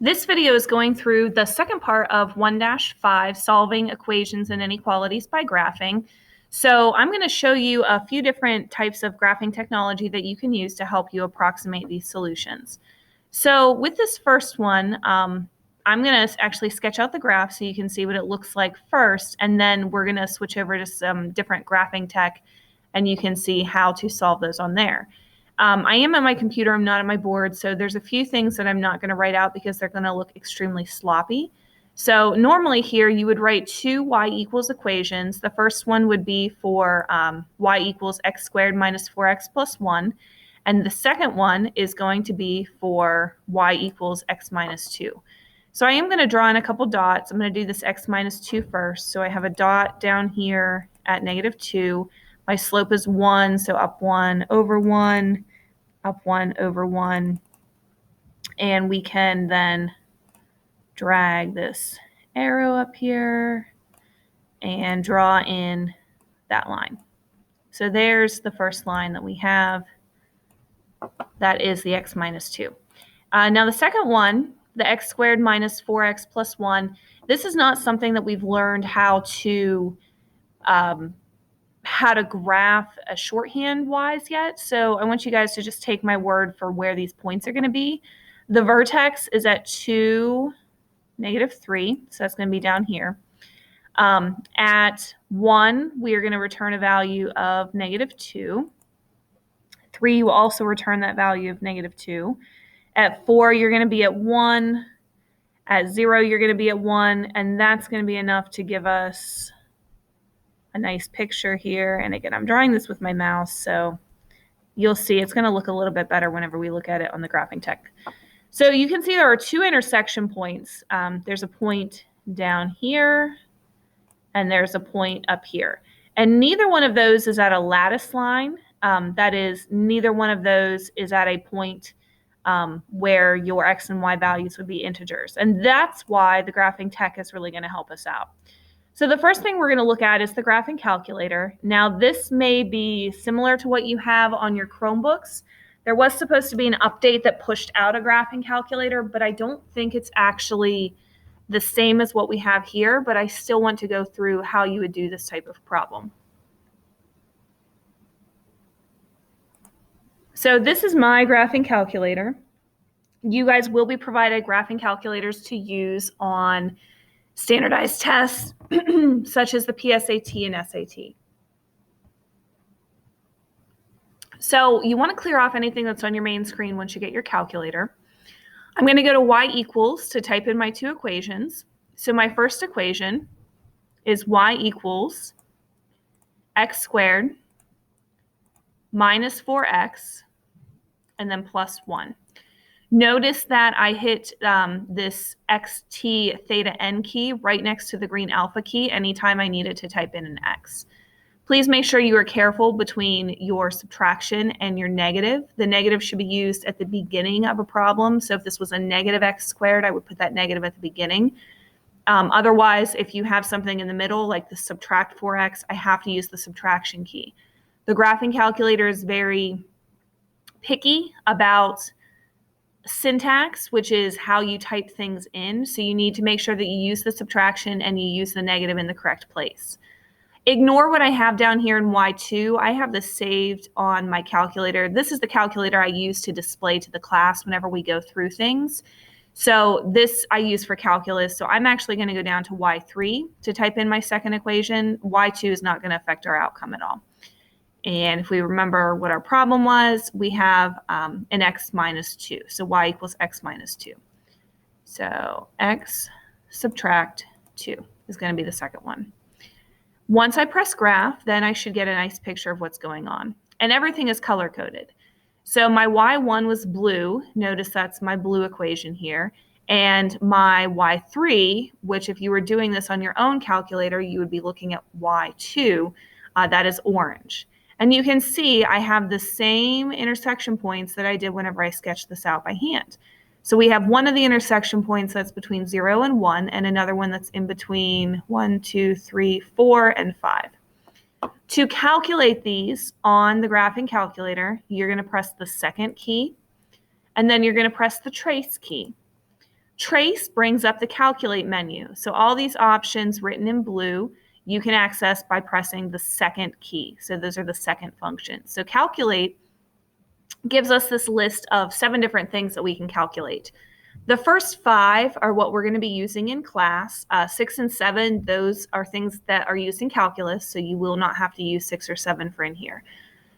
This video is going through the second part of 1-5, solving equations and inequalities by graphing. So I'm going to show you a few different types of graphing technology that you can use to help you approximate these solutions. So with this first one, I'm going to actually sketch out the graph so you can see what it looks like first, and then we're going to switch over to some different graphing tech, and you can see how to solve those on there. I am at my computer, I'm not at my board, so there's a few things that I'm not going to write out because they're going to look extremely sloppy. So normally here you would write two y equals equations. The first one would be for y equals x squared minus 4x plus 1. And the second one is going to be for y equals x minus 2. So I am going to draw in a couple dots. I'm going to do this x minus 2 first. So I have a dot down here at -2. My slope is 1, so up 1 over 1, up 1 over 1. And we can then drag this arrow up here and draw in that line. So there's the first line that we have. That is the x minus 2. Now the second one, the x squared minus 4x plus 1, this is not something that we've learned how to graph a shorthand wise yet. So I want you guys to just take my word for where these points are going to be. The vertex is at 2, -3, so that's going to be down here. At 1, we are going to return a value of -2. 3 will also return that value of -2. At 4, you're going to be at 1. At 0, you're going to be at 1, and that's going to be enough to give us a nice picture here. And again, I'm drawing this with my mouse, so you'll see it's going to look a little bit better whenever we look at it on the graphing tech. So you can see there are two intersection points. There's a point down here, and there's a point up here. And neither one of those is at a lattice line. That is, neither one of those is at a point where your x and y values would be integers. And that's why the graphing tech is really going to help us out. So the first thing we're going to look at is the graphing calculator. Now this may be similar to what you have on your Chromebooks. There was supposed to be an update that pushed out a graphing calculator, but I don't think it's actually the same as what we have here, but I still want to go through how you would do this type of problem. So this is my graphing calculator. You guys will be provided graphing calculators to use on standardized tests such as the PSAT and SAT. So you want to clear off anything that's on your main screen once you get your calculator. I'm going to go to y equals to type in my two equations. So my first equation is y equals x squared minus 4x and then plus 1. Notice that I hit this xt theta n key right next to the green alpha key anytime I needed to type in an x. Please make sure you are careful between your subtraction and your negative. The negative should be used at the beginning of a problem. So if this was a negative x squared, I would put that negative at the beginning. Otherwise, if you have something in the middle, like the subtract 4x, I have to use the subtraction key. The graphing calculator is very picky about syntax, which is how you type things in. So you need to make sure that you use the subtraction and you use the negative in the correct place. Ignore what I have down here in Y2. I have this saved on my calculator. This is the calculator I use to display to the class whenever we go through things. So this I use for calculus. So I'm actually going to go down to Y3 to type in my second equation. Y2 is not going to affect our outcome at all. And if we remember what our problem was, we have an x minus 2. So y equals x minus 2. So x subtract 2 is going to be the second one. Once I press graph, then I should get a nice picture of what's going on. And everything is color-coded. So my y1 was blue. Notice that's my blue equation here. And my y3, which if you were doing this on your own calculator, you would be looking at y2. That is orange. And you can see I have the same intersection points that I did whenever I sketched this out by hand. So we have one of the intersection points that's between 0 and 1, and another one that's in between 1, 2, 3, 4, and 5. To calculate these on the graphing calculator, you're going to press the second key, and then you're going to press the trace key. Trace brings up the calculate menu. So all these options written in blue, you can access by pressing the second key. So those are the second functions. So calculate gives us this list of 7 different things that we can calculate. The first 5 are what we're going to be using in class. 6 and 7, those are things that are used in calculus, so you will not have to use 6 or 7 for in here.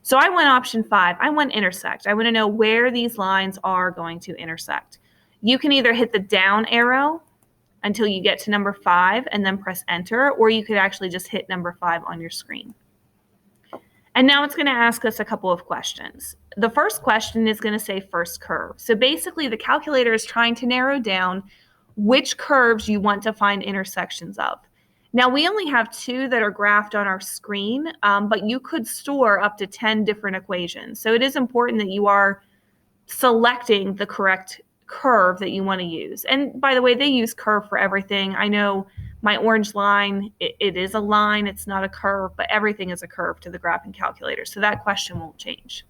So I went option 5. I went intersect. I want to know where these lines are going to intersect. You can either hit the down arrow until you get to number 5 and then press enter, or you could actually just hit number 5 on your screen. And now it's going to ask us a couple of questions. The first question is going to say first curve. So basically the calculator is trying to narrow down which curves you want to find intersections of. Now we only have 2 that are graphed on our screen, but you could store up to 10 different equations. So it is important that you are selecting the correct curve that you want to use. And by the way, they use curve for everything. I know my orange line, it is a line, it's not a curve, but everything is a curve to the graphing calculator. So that question won't change.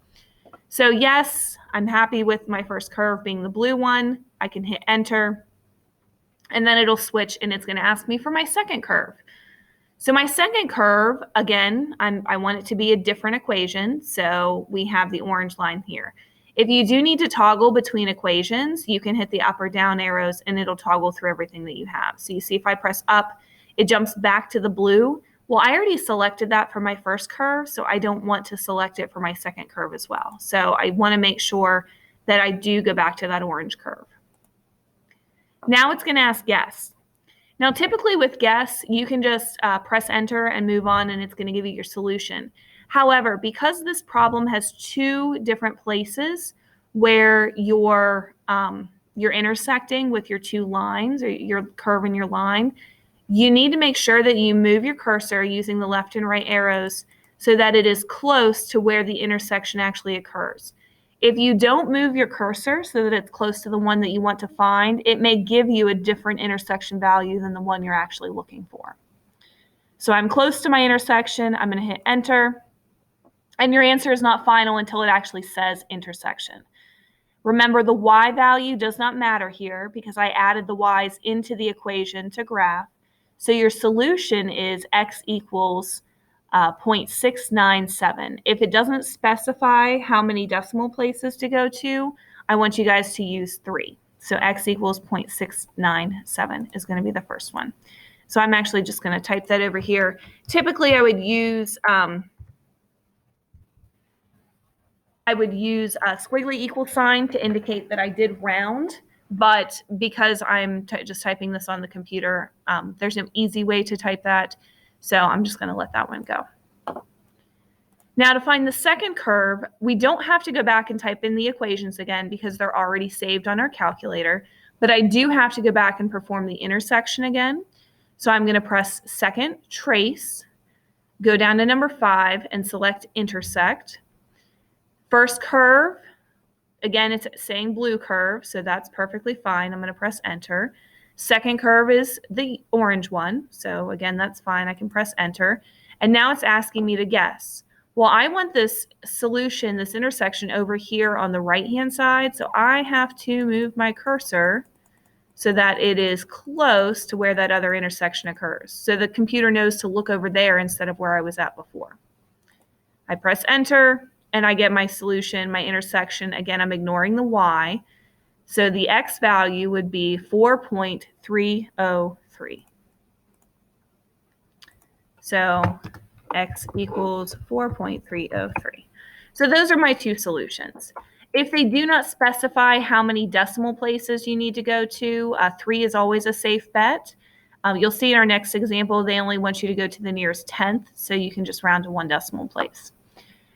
So yes, I'm happy with my first curve being the blue one. I can hit enter, and then it'll switch and it's going to ask me for my second curve. So my second curve, again, I want it to be a different equation. So we have the orange line here. If you do need to toggle between equations, you can hit the up or down arrows and it'll toggle through everything that you have. So you see if I press up, it jumps back to the blue. Well, I already selected that for my first curve, so I don't want to select it for my second curve as well. So I want to make sure that I do go back to that orange curve. Now it's going to ask guess. Now typically with guess, you can just press enter and move on and it's going to give you your solution. However, because this problem has 2 different places where you're intersecting with your 2 lines, or your curve and your line, you need to make sure that you move your cursor using the left and right arrows so that it is close to where the intersection actually occurs. If you don't move your cursor so that it's close to the one that you want to find, it may give you a different intersection value than the one you're actually looking for. So I'm close to my intersection. I'm going to hit enter. And your answer is not final until it actually says intersection. Remember, the y value does not matter here because I added the y's into the equation to graph. So your solution is x equals 0.697. If it doesn't specify how many decimal places to go to, I want you guys to use 3. So x equals 0.697 is going to be the first one. So I'm actually just going to type that over here. Typically, I would use a squiggly equal sign to indicate that I did round, but because I'm just typing this on the computer, there's an easy way to type that, so I'm just going to let that one go. Now to find the second curve, we don't have to go back and type in the equations again because they're already saved on our calculator, but I do have to go back and perform the intersection again. So I'm going to press second, trace, go down to number 5 and select intersect. First curve, again, it's saying blue curve, so that's perfectly fine. I'm going to press enter. Second curve is the orange one, so again, that's fine. I can press enter. And now it's asking me to guess. Well, I want this solution, this intersection over here on the right-hand side, so I have to move my cursor so that it is close to where that other intersection occurs. So the computer knows to look over there instead of where I was at before. I press enter. And I get my solution, my intersection. Again, I'm ignoring the y. So the x value would be 4.303. So x equals 4.303. So those are my 2 solutions. If they do not specify how many decimal places you need to go to, 3 is always a safe bet. You'll see in our next example, they only want you to go to the nearest 10th, so you can just round to 1 decimal place.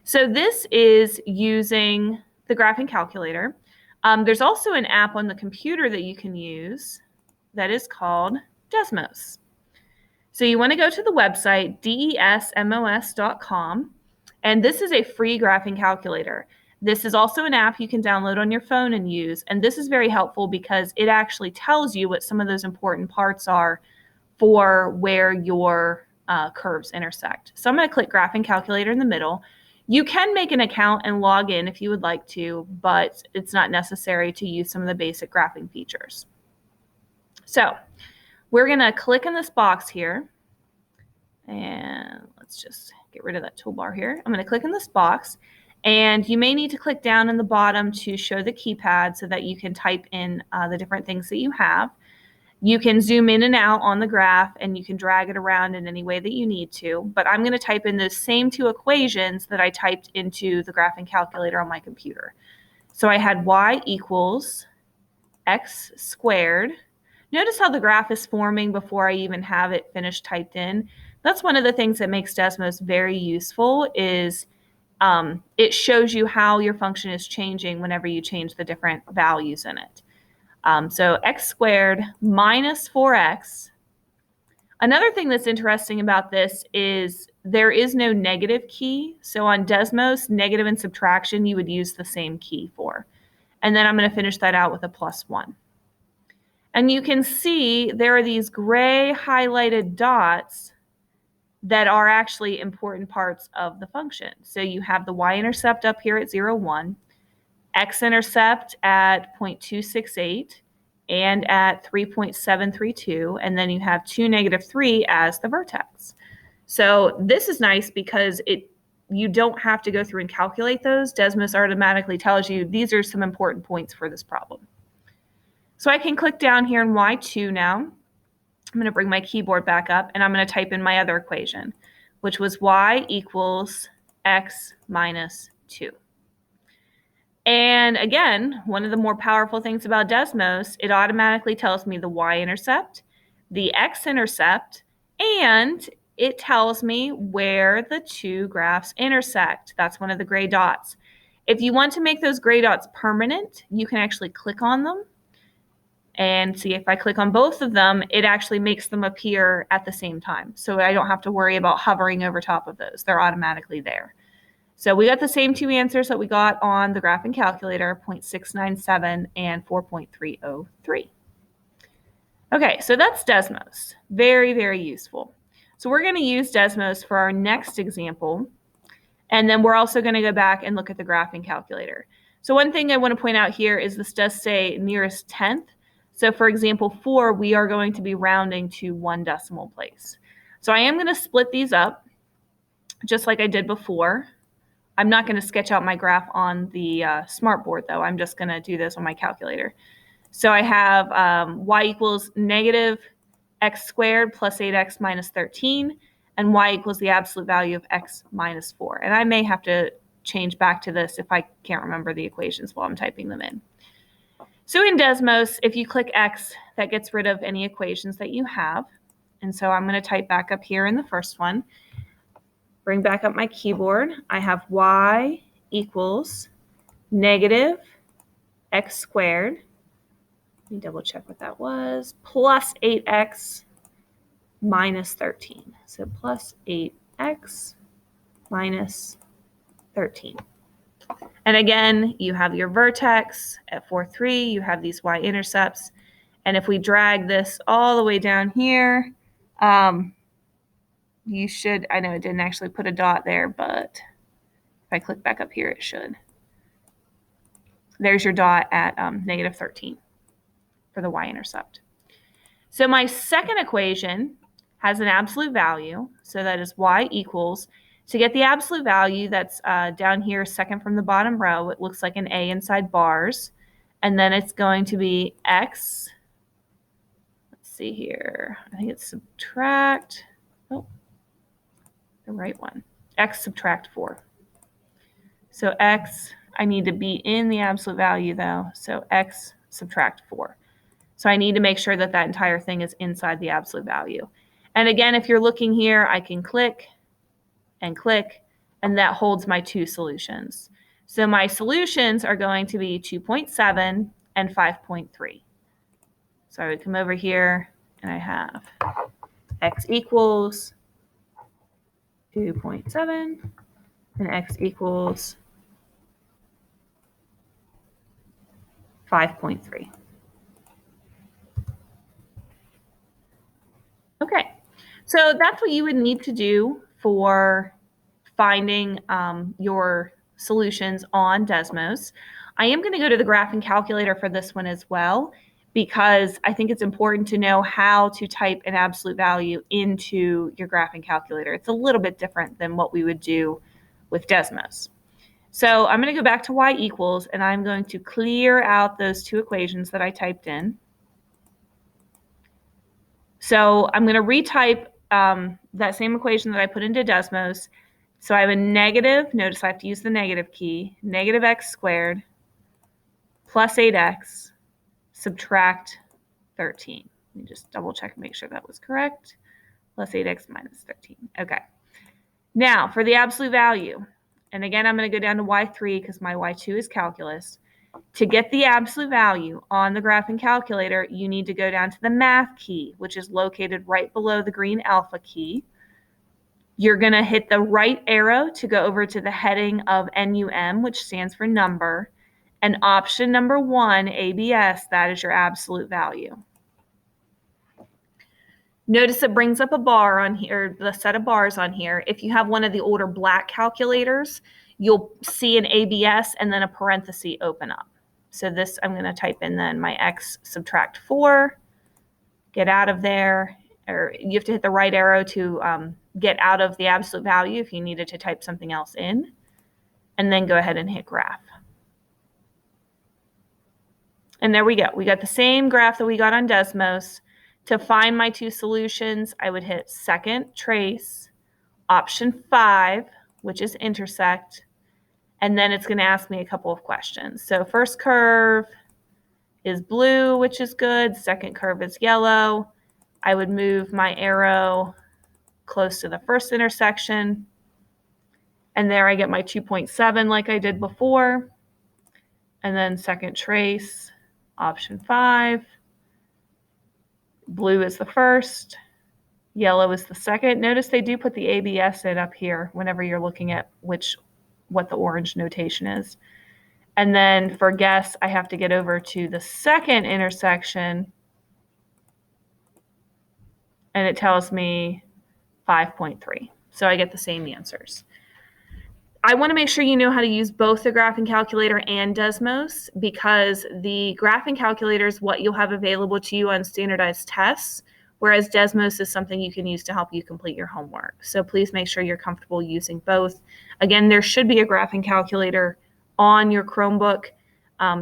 So this is using the graphing calculator. There's also an app on the computer that you can use that is called Desmos. So you want to go to the website desmos.com, and this is a free graphing calculator. This is also an app you can download on your phone and use, and this is very helpful because it actually tells you what some of those important parts are for where your curves intersect. So I'm going to click graphing calculator in the middle. You can make an account and log in if you would like to, but it's not necessary to use some of the basic graphing features. So we're going to click in this box here, and let's just get rid of that toolbar here. I'm going to click in this box, and you may need to click down in the bottom to show the keypad so that you can type in the different things that you have. You can zoom in and out on the graph, and you can drag it around in any way that you need to, but I'm going to type in those same two equations that I typed into the graphing calculator on my computer. So I had y equals x squared. Notice how the graph is forming before I even have it finished typed in. That's one of the things that makes Desmos very useful is it shows you how your function is changing whenever you change the different values in it. So x squared minus 4x. Another thing that's interesting about this is there is no negative key. So on Desmos, negative and subtraction, you would use the same key for. And then I'm going to finish that out with a +1. And you can see there are these gray highlighted dots that are actually important parts of the function. So you have the y-intercept up here at 0, 1, x-intercept at 0.268, and at 3.732, and then you have 2, -3 as the vertex. So this is nice because you don't have to go through and calculate those. Desmos automatically tells you these are some important points for this problem. So I can click down here in Y2 now. I'm going to bring my keyboard back up, and I'm going to type in my other equation, which was y equals x minus 2. And again, one of the more powerful things about Desmos, it automatically tells me the y-intercept, the x-intercept, and it tells me where the two graphs intersect. That's one of the gray dots. If you want to make those gray dots permanent, you can actually click on them. And see, if I click on both of them, it actually makes them appear at the same time. So I don't have to worry about hovering over top of those. They're automatically there. So we got the same two answers that we got on the graphing calculator, 0.697 and 4.303. Okay, so that's Desmos. Very, very useful. So we're going to use Desmos for our next example. And then we're also going to go back and look at the graphing calculator. So one thing I want to point out here is this does say nearest tenth. So for example 4, we are going to be rounding to 1 decimal place. So I am going to split these up just like I did before. I'm not going to sketch out my graph on the smartboard though. I'm just going to do this on my calculator. So I have y equals negative x squared plus 8x minus 13, and y equals the absolute value of x minus 4. And I may have to change back to this if I can't remember the equations while I'm typing them in. So in Desmos, if you click X, that gets rid of any equations that you have. And so I'm going to type back up here in the first one. Bring back up my keyboard. I have y equals negative x squared. Let me double check what that was. Plus 8x minus 13. So plus 8x minus 13. And again, you have your vertex at 4, 3. You have these y-intercepts. And if we drag this all the way down here, you should, I know it didn't actually put a dot there, but if I click back up here, it should. There's your dot at negative 13 for the y-intercept. So my second equation has an absolute value. So that is y equals, to get the absolute value that's down here, second from the bottom row, it looks like an A inside bars. And then it's going to be x, let's see here, I think it's subtract, oh, the right one, x subtract 4. So x, I need to be in the absolute value though, so x subtract 4. So I need to make sure that that entire thing is inside the absolute value. And again, if you're looking here, I can click, and that holds my two solutions. So my solutions are going to be 2.7 and 5.3. So I would come over here and I have x equals 2.7 and x equals 5.3. Okay, so that's what you would need to do for finding your solutions on Desmos. I am going to go to the graphing calculator for this one as well. because I think it's important to know how to type an absolute value into your graphing calculator. It's a little bit different than what we would do with Desmos. So I'm going to go back to y equals, and I'm going to clear out those two equations that I typed in. So I'm going to retype that same equation that I put into Desmos. So I have a negative, notice I have to use the negative key, negative x squared plus 8x subtract 13. Let me just double check and make sure that was correct. Plus 8x minus 13. Okay. Now for the absolute value, and again, I'm going to go down to y3 because my y2 is calculus. To get the absolute value on the graphing calculator, you need to go down to the math key, which is located right below the green alpha key. You're going to hit the right arrow to go over to the heading of NUM, which stands for number, and option number 1, ABS, that is your absolute value. Notice it brings up a bar on here, the set of bars on here. If you have one of the older black calculators, you'll see an ABS and then a parenthesis open up. So this, I'm going to type in then my x subtract 4, get out of there, or you have to hit the right arrow to get out of the absolute value if you needed to type something else in, and then go ahead and hit graph. And there we go. We got the same graph that we got on Desmos. To find my two solutions, I would hit second trace, option 5, which is intersect, and then it's going to ask me a couple of questions. So first curve is blue, which is good. Second curve is yellow. I would move my arrow close to the first intersection, and there I get my 2.7 like I did before. And then second trace, option 5. Blue is the first, yellow is the second. Notice they do put the ABS in up here whenever you're looking at what the orange notation is. And then for guess, I have to get over to the second intersection, and it tells me 5.3. So I get the same answers. I want to make sure you know how to use both the graphing calculator and Desmos, because the graphing calculator is what you'll have available to you on standardized tests, whereas Desmos is something you can use to help you complete your homework. So please make sure you're comfortable using both. Again, there should be a graphing calculator on your Chromebook.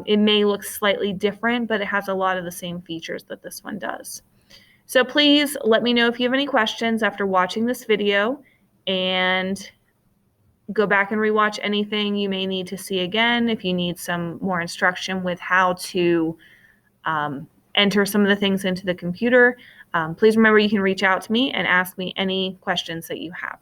It may look slightly different, but it has a lot of the same features that this one does. So please let me know if you have any questions after watching this video, and go back and rewatch anything you may need to see again if you need some more instruction with how to enter some of the things into the computer. Please remember you can reach out to me and ask me any questions that you have.